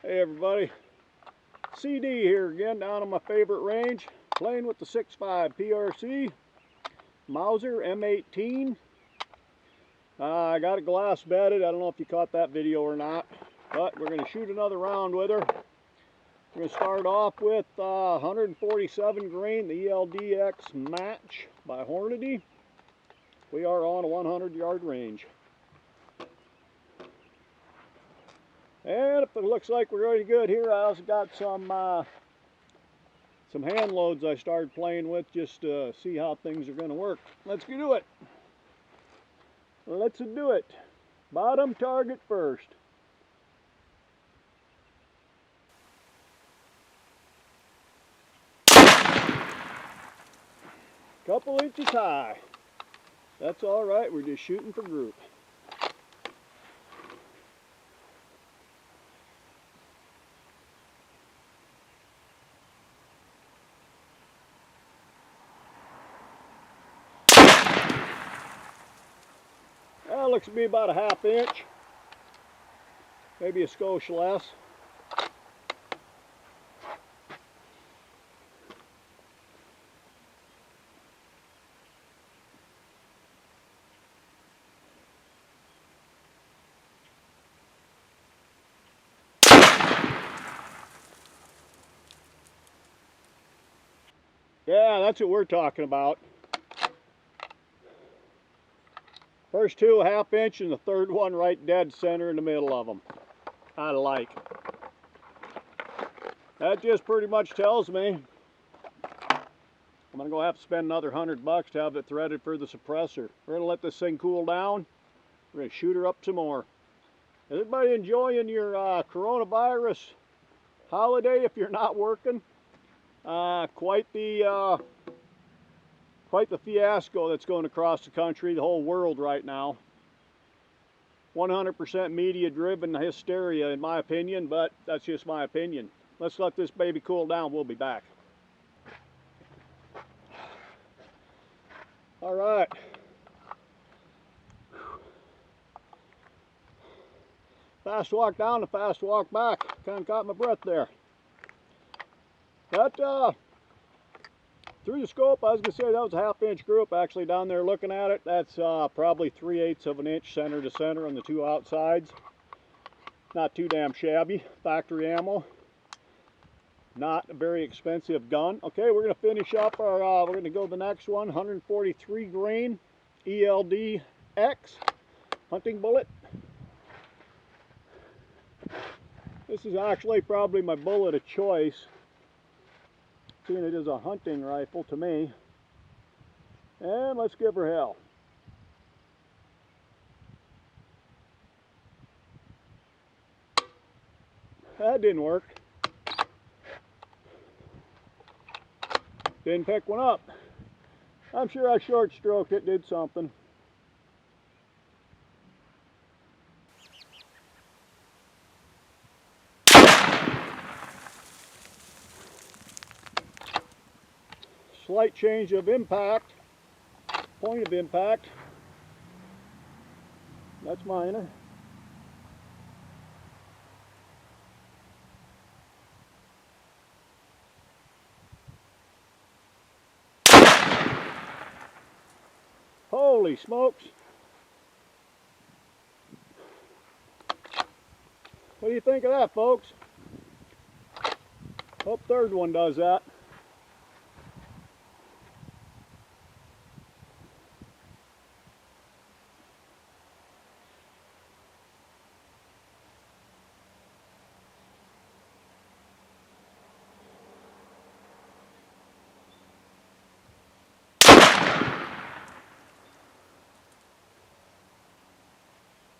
Hey everybody, CD here again down on my favorite range, playing with the 6.5 PRC Mauser M18. I got it glass bedded. I don't know if you caught that video or not, but we're going to shoot another round with her. We're going to start off with 147 grain, the ELDX match by Hornady. We are on a 100-yard range. And if it looks like we're really good here, I also got some hand loads I started playing with just to see how things are going to work. Let's do it. Let's do it. Bottom target first. Couple inches high. That's all right. We're just shooting for group. That looks to be about a ½ inch, maybe a skosh less. Yeah, that's what we're talking about. First two a ½ inch and the third one right dead center in the middle of them. I like. That just pretty much tells me I'm gonna go have to spend another $100 to have it threaded for the suppressor. We're gonna let this thing cool down. We're gonna shoot her up some more. Is everybody enjoying your coronavirus holiday if you're not working? Quite the fiasco that's going across the country, the whole world right now. 100% media driven hysteria in my opinion, but that's just my opinion. Let's let this baby cool down. We'll be back. All right. Fast walk down and fast walk back. Kind of caught my breath there. That through the scope, I was going to say that was a ½ inch group. Actually, down there looking at it, that's probably 3/8 of an inch center to center on the two outsides. Not too damn shabby. Factory ammo. Not a very expensive gun. Okay, we're going to finish up our, we're going to go to the next one. 143 grain ELDX hunting bullet. This is actually probably my bullet of choice, seeing it is a hunting rifle to me. And let's give her hell. That didn't work. Didn't pick one up. I'm sure I short stroked it, did something. Slight change of impact, point of impact. That's minor. Holy smokes. What do you think of that, folks? Hope third one does that.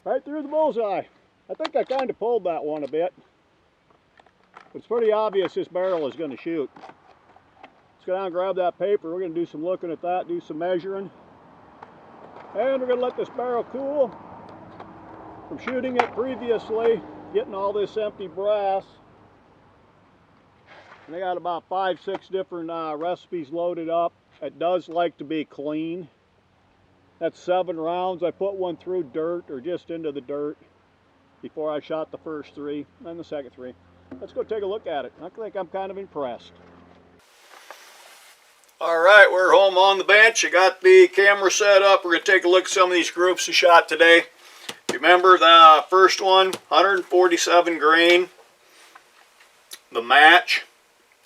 Right through the bullseye. I think I kind of pulled that one a bit. It's pretty obvious this barrel is going to shoot. Let's go down and grab that paper. We're going to do some looking at that, do some measuring. And we're going to let this barrel cool from shooting it previously, getting all this empty brass. And they got about 5-6 different recipes loaded up. It does like to be clean. That's 7 rounds. I put one through dirt or just into the dirt before I shot the first 3 and the second 3. let's go take a look at it. I think I'm kind of impressed. All right, we're home on the bench. I got the camera set up. We're going to take a look at some of these groups we shot today. Remember the first one, 147 grain, the match,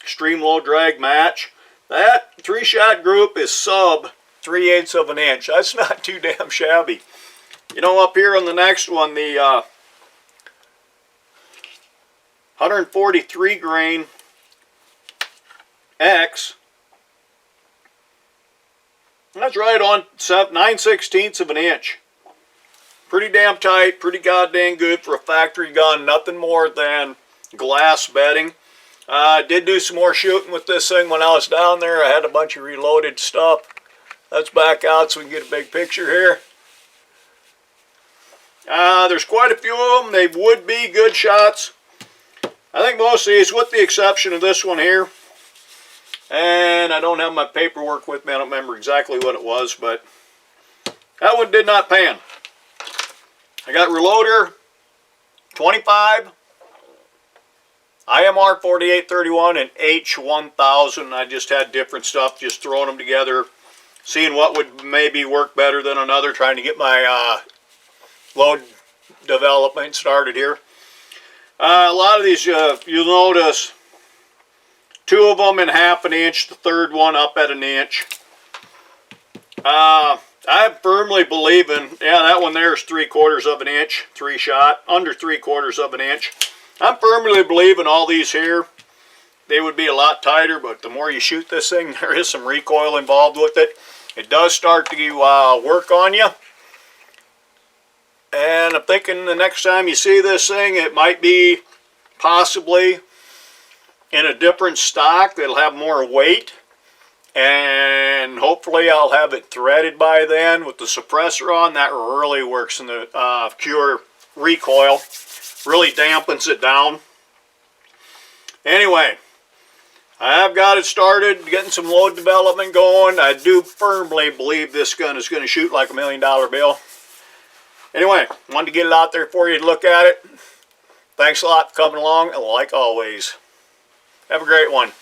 extreme low drag match. That 3-shot group is sub 3/8 of an inch. That's not too damn shabby. You know, up here on the next one, the 143 grain X, that's right on 9/16 of an inch. Pretty damn tight, pretty goddamn good for a factory gun. Nothing more than glass bedding. I did do some more shooting with this thing when I was down there. I had a bunch of reloaded stuff. Let's back out so we can get a big picture here. There's quite a few of them. They would be good shots. I think most of these, with the exception of this one here, and I don't have my paperwork with me. I don't remember exactly what it was, but that one did not pan. I got reloader 25, IMR 4831, and H1000. I just had different stuff, just throwing them together, seeing what would maybe work better than another, trying to get my load development started here. A lot of these, you'll notice, 2 of them in 1/2 inch, the third one up at 1 inch. I firmly believe in, yeah, that one there is 3/4 of an inch, 3-shot, under 3/4 of an inch. I'm firmly believing all these here, they would be a lot tighter, but the more you shoot this thing, there is some recoil involved with it. It does start to work on you. And I'm thinking the next time you see this thing, it might be possibly in a different stock that'll have more weight. And hopefully I'll have it threaded by then with the suppressor on. That really works in the pure recoil. Really dampens it down. Anyway, I've got it started, getting some load development going. I do firmly believe this gun is going to shoot like $1 million bill. Anyway, wanted to get it out there for you to look at it. Thanks a lot for coming along, and like always, have a great one.